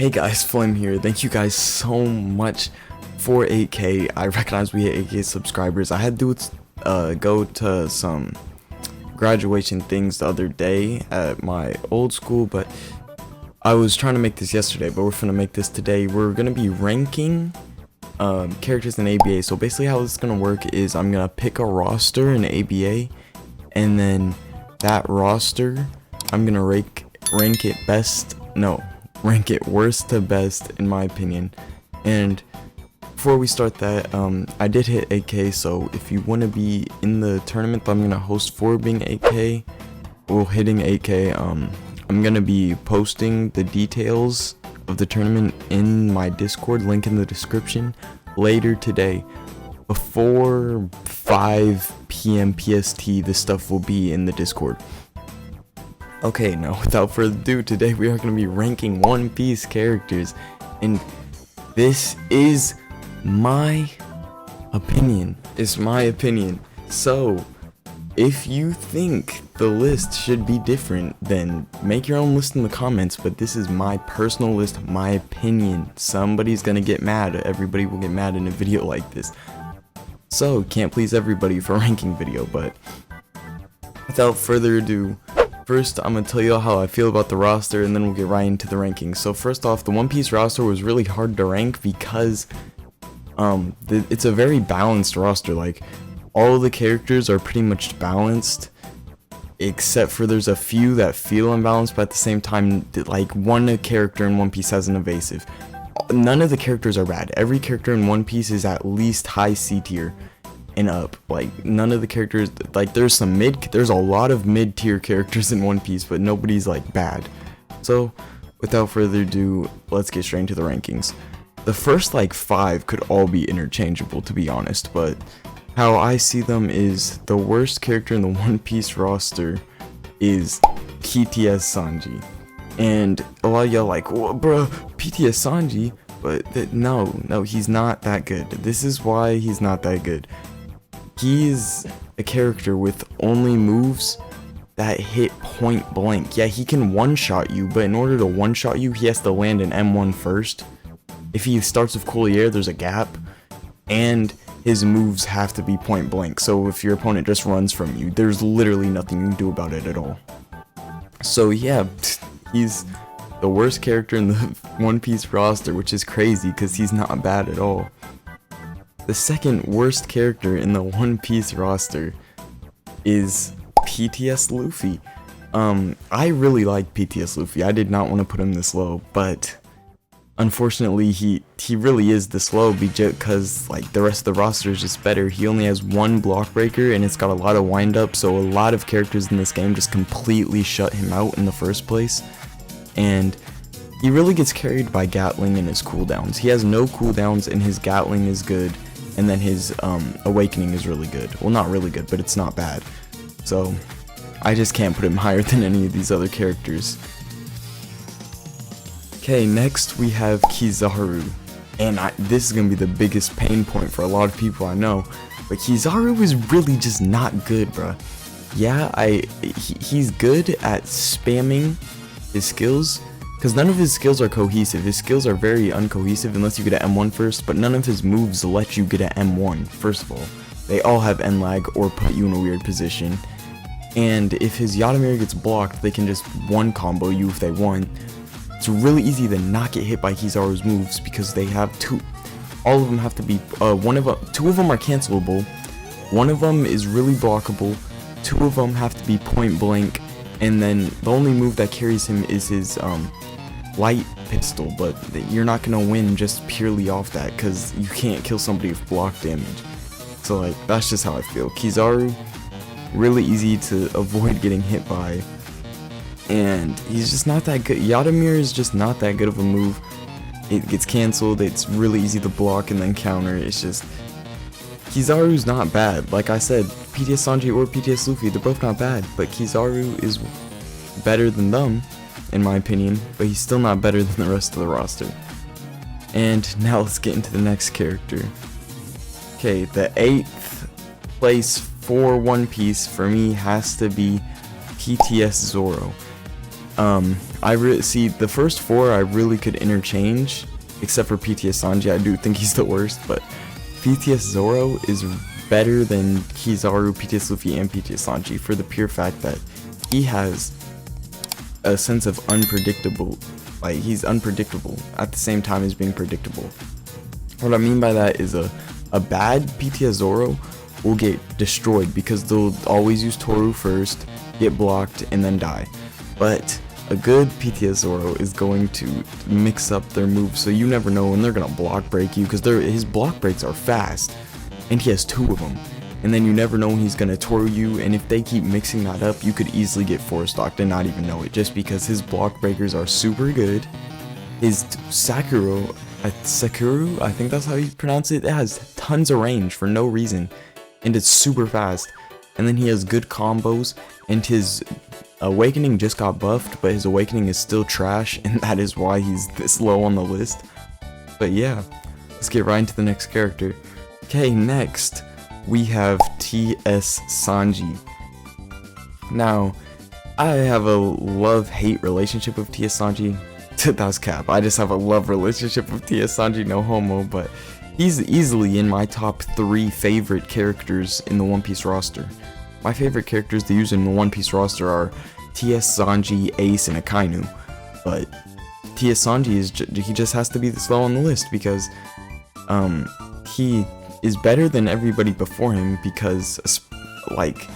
Hey guys, Flame here. Thank you guys so much for 8K. I recognize we hit 8K subscribers. I had to go to some graduation things the other day at my old school, but I was trying to make this yesterday, but we're gonna make this today. We're gonna be ranking characters in ABA. So basically how this is gonna work is I'm gonna pick a roster in ABA, and then that roster I'm gonna rank it worst to best in my opinion. And before we start that, I did hit 8K, so if you want to be in the tournament that I'm gonna host for being 8K, well, hitting 8K, I'm gonna be posting the details of the tournament in my Discord, link in the description, later today. Before 5 PM PST, this stuff will be in the Discord. Okay, now without further ado, today we are going to be ranking One Piece characters, and this is my opinion. It's my opinion. So, if you think the list should be different, then make your own list in the comments, but this is my personal list, my opinion. Somebody's going to get mad. Everybody will get mad in a video like this. So, can't please everybody for ranking video, but without further ado, first, I'm going to tell you how I feel about the roster, and then we'll get right into the rankings. So first off, the One Piece roster was really hard to rank because it's a very balanced roster. Like, all the characters are pretty much balanced, except for there's a few that feel imbalanced, but at the same time, like, one character in One Piece has an evasive. None of the characters are bad. Every character in One Piece is at least high C tier and up. Like, none of the characters, like, there's a lot of mid-tier characters in One Piece, but nobody's like bad. So without further ado, let's get straight into the rankings. The first like 5 could all be interchangeable, to be honest, but how I see them is the worst character in the One Piece roster is Tsanji. And a lot of y'all like, well, bruh, Tsanji, but no, he's not that good. This is why he's not that good. He's a character with only moves that hit point blank. Yeah, he can one-shot you, but in order to one-shot you, he has to land an M1 first. If he starts with Collier, there's a gap, and his moves have to be point blank. So if your opponent just runs from you, there's literally nothing you can do about it at all. So yeah, he's the worst character in the One Piece roster, which is crazy because he's not bad at all. The second worst character in the One Piece roster is PTS Luffy. I really like PTS Luffy. I did not want to put him this low, but unfortunately he really is this low because like the rest of the roster is just better. He only has one block breaker and it's got a lot of wind up, so a lot of characters in this game just completely shut him out in the first place. And he really gets carried by Gatling and his cooldowns. He has no cooldowns and his Gatling is good. And then his Awakening is really good. Well, not really good, but it's not bad. So, I just can't put him higher than any of these other characters. Okay, next we have Kizaru. And this is going to be the biggest pain point for a lot of people I know. But Kizaru is really just not good, bruh. Yeah, he's good at spamming his skills, because none of his skills are cohesive. His skills are very uncohesive unless you get an M1 first, but none of his moves let you get an M1, first of all. They all have N lag or put you in a weird position. And if his Yatamir gets blocked, they can just one combo you if they want. It's really easy to not get hit by Kizaru's moves because they have two. All of them have to be, two of them are cancelable, one of them is really blockable, two of them have to be point blank, and then the only move that carries him is his light pistol, but you're not gonna win just purely off that because you can't kill somebody with block damage. So like, that's just how I feel. Kizaru, really easy to avoid getting hit by, and he's just not that good. Yatamir is just not that good of a move. It gets cancelled, it's really easy to block and then counter. It's just, Kizaru's not bad. Like I said, PTS Tsanji or PTS Luffy, they're both not bad, but Kizaru is better than them, in my opinion, but he's still not better than the rest of the roster. And now let's get into the next character. Okay, the 8th place for One Piece for me has to be ptszoro. See, the first 4 I really could interchange, except for ptsanji. I do think he's the worst, but ptszoro is better than Kizaru, Luffy, and ptsanji for the pure fact that he has a sense of unpredictable. Like, he's unpredictable at the same time as being predictable. What I mean by that is a bad ptszoro will get destroyed because they'll always use Toru first, get blocked, and then die. But a good ptszoro is going to mix up their moves, so you never know when they're gonna block break you, because his block breaks are fast, and he has 2 of them. And then you never know when he's gonna Toru you, and if they keep mixing that up, you could easily get 4-stocked and not even know it, just because his block breakers are super good. His Sakura, I think that's how you pronounce it, it has tons of range for no reason, and it's super fast. And then he has good combos, and his Awakening just got buffed, but his Awakening is still trash, and that is why he's this low on the list. But yeah, let's get right into the next character. Okay, next we have Tsanji. Now, I have a love-hate relationship with Tsanji. That's cap. I just have a love relationship with Tsanji, no homo, but he's easily in my top 3 favorite characters in the One Piece roster. My favorite characters to use in the One Piece roster are Tsanji, Ace, and Akainu. But Tsanji he just has to be this low on the list because he is better than everybody before him because like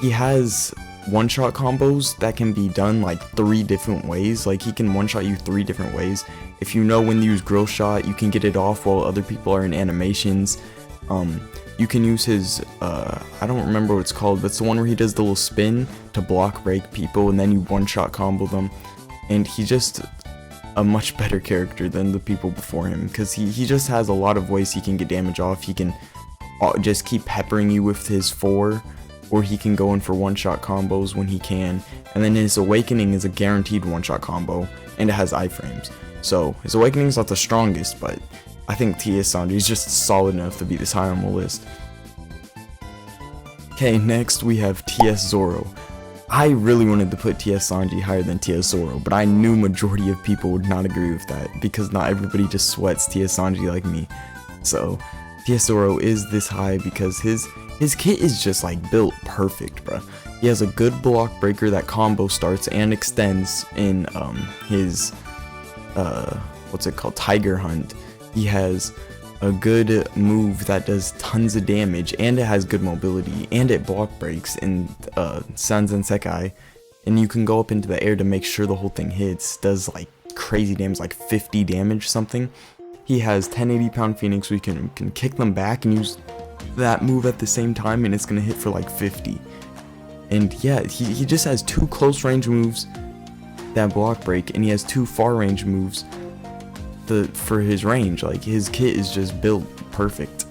he has one-shot combos that can be done like 3 different ways. Like he can one-shot you 3 different ways. If you know when to use Grill Shot, you can get it off while other people are in animations. You can use his, I don't remember what it's called, but it's the one where he does the little spin to block break people and then you one-shot combo them. And he's just a much better character than the people before him because he just has a lot of ways he can get damage off. He can just keep peppering you with his 4, or he can go in for one-shot combos when he can. And then his Awakening is a guaranteed one-shot combo, and it has iframes. So his Awakening is not the strongest, but I think Tsanji is just solid enough to be this high on the list. Okay, next we have ptszoro. I really wanted to put Tsanji higher than ptszoro, but I knew majority of people would not agree with that because not everybody just sweats Tsanji like me. So ptszoro is this high because his kit is just like built perfect, bruh. He has a good block breaker that combo starts and extends in his what's it called, Tiger Hunt. He has a good move that does tons of damage, and it has good mobility, and it block breaks in Sanzen Sekai, and you can go up into the air to make sure the whole thing hits. Does like crazy damage, like 50 damage something. He has 1080-pound Phoenix, so you can kick them back and use that move at the same time, and it's gonna hit for like 50. And yeah, he just has 2 close range moves that block break, and he has 2 far range moves for his range. Like his kit is just built perfect.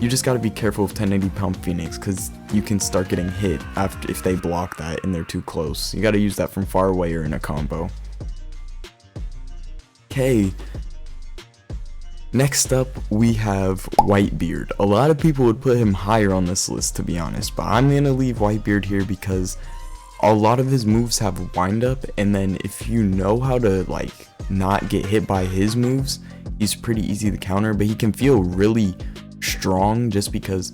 You just gotta be careful with 1080-pound Phoenix because you can start getting hit if they block that and they're too close. You gotta use that from far away or in a combo. Okay, next up we have Whitebeard. A lot of people would put him higher on this list, to be honest, but I'm gonna leave Whitebeard here because a lot of his moves have wind up, and then if you know how to like not get hit by his moves, he's pretty easy to counter. But he can feel really strong just because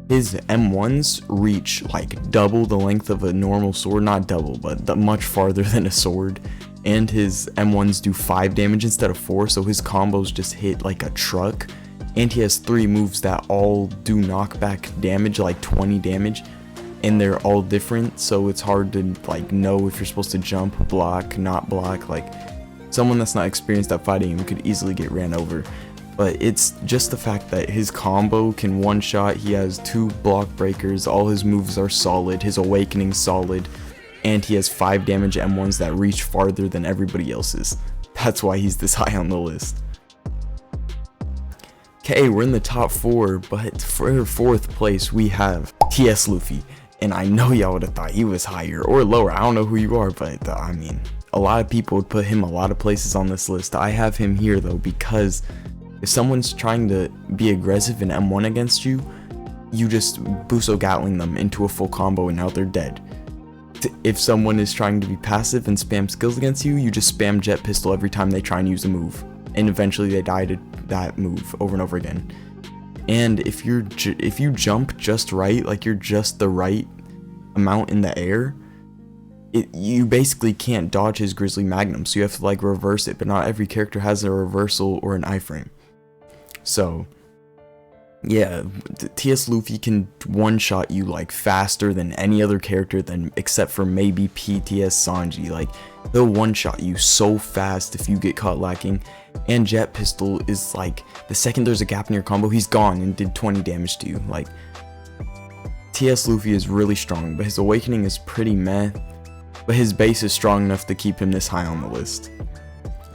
his M1s reach like double the length of a normal sword. Not double, but much farther than a sword. And his M1s do 5 damage instead of 4, so his combos just hit like a truck. And he has 3 moves that all do knockback damage, like 20 damage, and they're all different, so it's hard to like know if you're supposed to jump, block, not block. Like someone that's not experienced at fighting him could easily get ran over. But it's just the fact that his combo can one-shot, he has 2 block breakers, all his moves are solid, his Awakening's solid, and he has 5 damage M1s that reach farther than everybody else's. That's why he's this high on the list. Okay, we're in the top 4, but for 4th place we have TS Luffy. And I know y'all would have thought he was higher or lower. I don't know who you are, but I mean, a lot of people would put him a lot of places on this list. I have him here though because if someone's trying to be aggressive in M1 against you, you just Buso Gatling them into a full combo and now they're dead. if someone is trying to be passive and spam skills against you, you just spam jet pistol every time they try and use a move, and eventually they die to that move over and over again. And if you jump just right, like you're just the right amount in the air, you basically can't dodge his Grizzly Magnum, so you have to like reverse it, but not every character has a reversal or an iframe. So yeah, TS Luffy can one-shot you like faster than any other character except for maybe Tsanji. Like they'll one-shot you so fast if you get caught lacking. And jet pistol is like the second there's a gap in your combo, he's gone and did 20 damage to you. Like TS Luffy is really strong, but his awakening is pretty meh. But his base is strong enough to keep him this high on the list.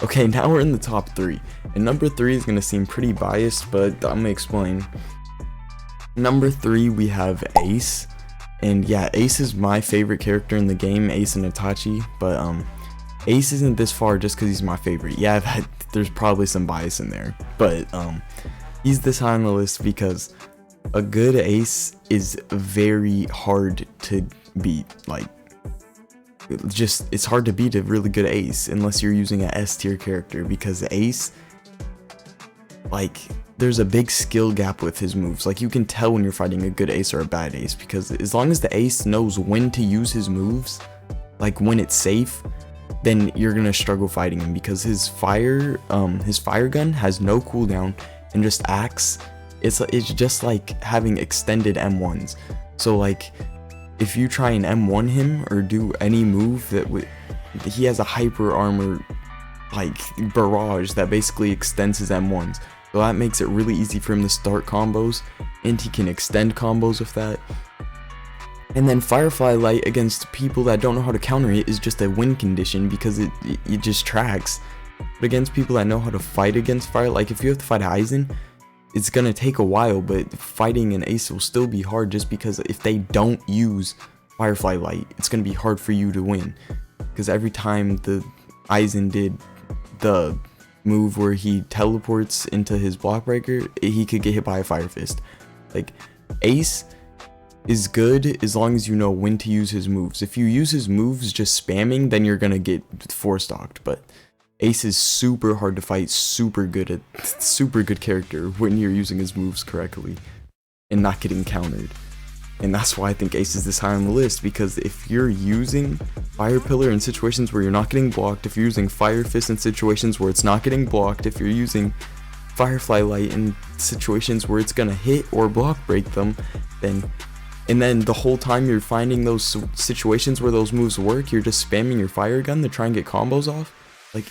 Okay, now we're in the top 3. And number 3 is going to seem pretty biased, but I'm going to explain. Number 3, we have Ace. And yeah, Ace is my favorite character in the game, Ace and Itachi. But Ace isn't this far just because he's my favorite. Yeah, there's probably some bias in there. But he's this high on the list because a good Ace is very hard to beat. Like, it's hard to beat a really good Ace unless you're using an S tier character, because Ace, like, there's a big skill gap with his moves. Like, you can tell when you're fighting a good Ace or a bad Ace, because as long as the Ace knows when to use his moves, like when it's safe, then you're gonna struggle fighting him, because his fire gun has no cooldown and just acts. It's just like having extended M1s. So like, if you try and M1 him or do any move he has a hyper armor like barrage that basically extends his M1s. So that makes it really easy for him to start combos, and he can extend combos with that. And then Firefly Light against people that don't know how to counter it is just a win condition, because it just tracks. But against people that know how to fight against fire, like if you have to fight Aizen, it's gonna take a while, but fighting an Ace will still be hard, just because if they don't use Firefly Light, it's gonna be hard for you to win. Because every time the Aizen did the move where he teleports into his block breaker, he could get hit by a Fire Fist. Like, Ace is good as long as you know when to use his moves. If you use his moves just spamming, then you're gonna get 4-stocked, but Ace is super hard to fight, super good character when you're using his moves correctly and not getting countered. And that's why I think Ace is this high on the list, because if you're using Fire Pillar in situations where you're not getting blocked, if you're using Fire Fist in situations where it's not getting blocked, if you're using Firefly Light in situations where it's gonna hit or block break them, and then the whole time you're finding those situations where those moves work, you're just spamming your fire gun to try and get combos off. Like,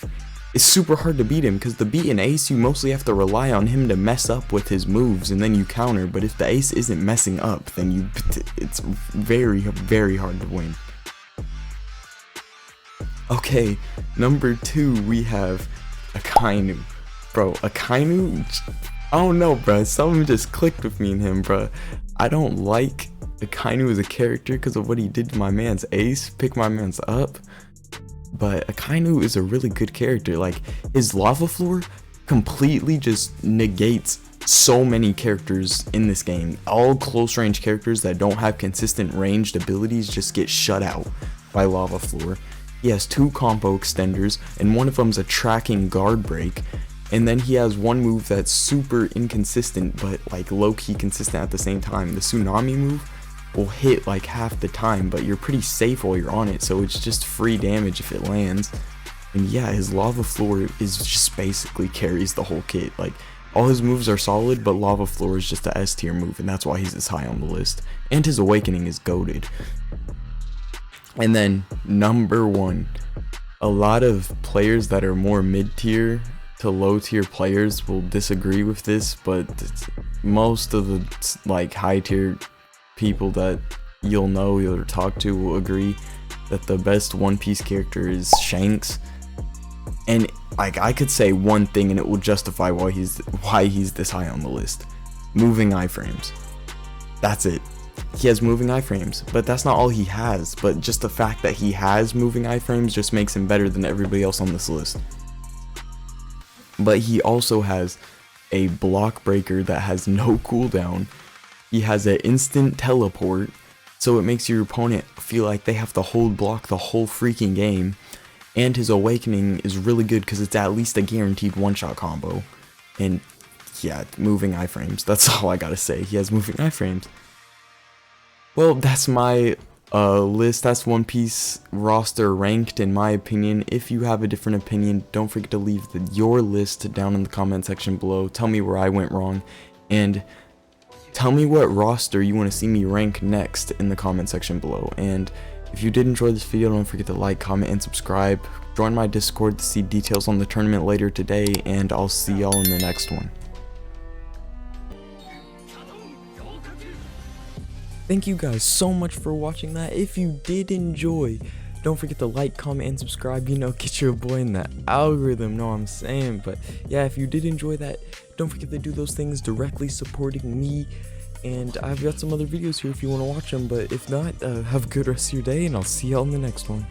it's super hard to beat him, because to beat an Ace, you mostly have to rely on him to mess up with his moves, and then you counter. But if the Ace isn't messing up, then it's very, very hard to win. Okay, number 2, we have Akainu. Bro, Akainu, I don't know, bro. Something just clicked with me and him, bro. I don't like Akainu as a character because of what he did to my man's Ace, pick my man's up. But Akainu is a really good character. Like, his lava floor completely just negates so many characters in this game. All close range characters that don't have consistent ranged abilities just get shut out by lava floor. He has 2 combo extenders, and one of them's a tracking guard break. And then he has one move that's super inconsistent, but like low-key consistent at the same time. The tsunami move will hit like half the time, but you're pretty safe while you're on it, so it's just free damage if it lands. And yeah, his lava floor is just basically carries the whole kit. Like, all his moves are solid, but lava floor is just a S tier move, and that's why he's this high on the list. And his awakening is goated. And then number 1, a lot of players that are more mid tier to low tier players will disagree with this, but most of the like high tier people that you'll talk to will agree that the best One Piece character is Shanks. And like, I could say one thing and it will justify why he's this high on the list. Moving iframes. That's it. He has moving iframes, but that's not all he has. But just the fact that he has moving iframes just makes him better than everybody else on this list. But he also has a block breaker that has no cooldown. He has an instant teleport, so it makes your opponent feel like they have to hold block the whole freaking game. And his awakening is really good because it's at least a guaranteed one-shot combo. And yeah, moving iframes, that's all I gotta say. He has moving iframes. Well, that's my list. That's One Piece roster ranked in my opinion. If you have a different opinion, don't forget to leave your list down in the comment section below. Tell me where I went wrong, and tell me what roster you want to see me rank next in the comment section below. And if you did enjoy this video, don't forget to like, comment, and subscribe. Join my Discord to see details on the tournament later today, and I'll see y'all in the next one. Thank you guys so much for watching that. If you did enjoy, don't forget to like, comment, and subscribe. You know, get your boy in the algorithm, know what I'm saying? But yeah, if you did enjoy that, don't forget to do those things directly supporting me. And I've got some other videos here if you want to watch them. But if not, have a good rest of your day, and I'll see y'all in the next one.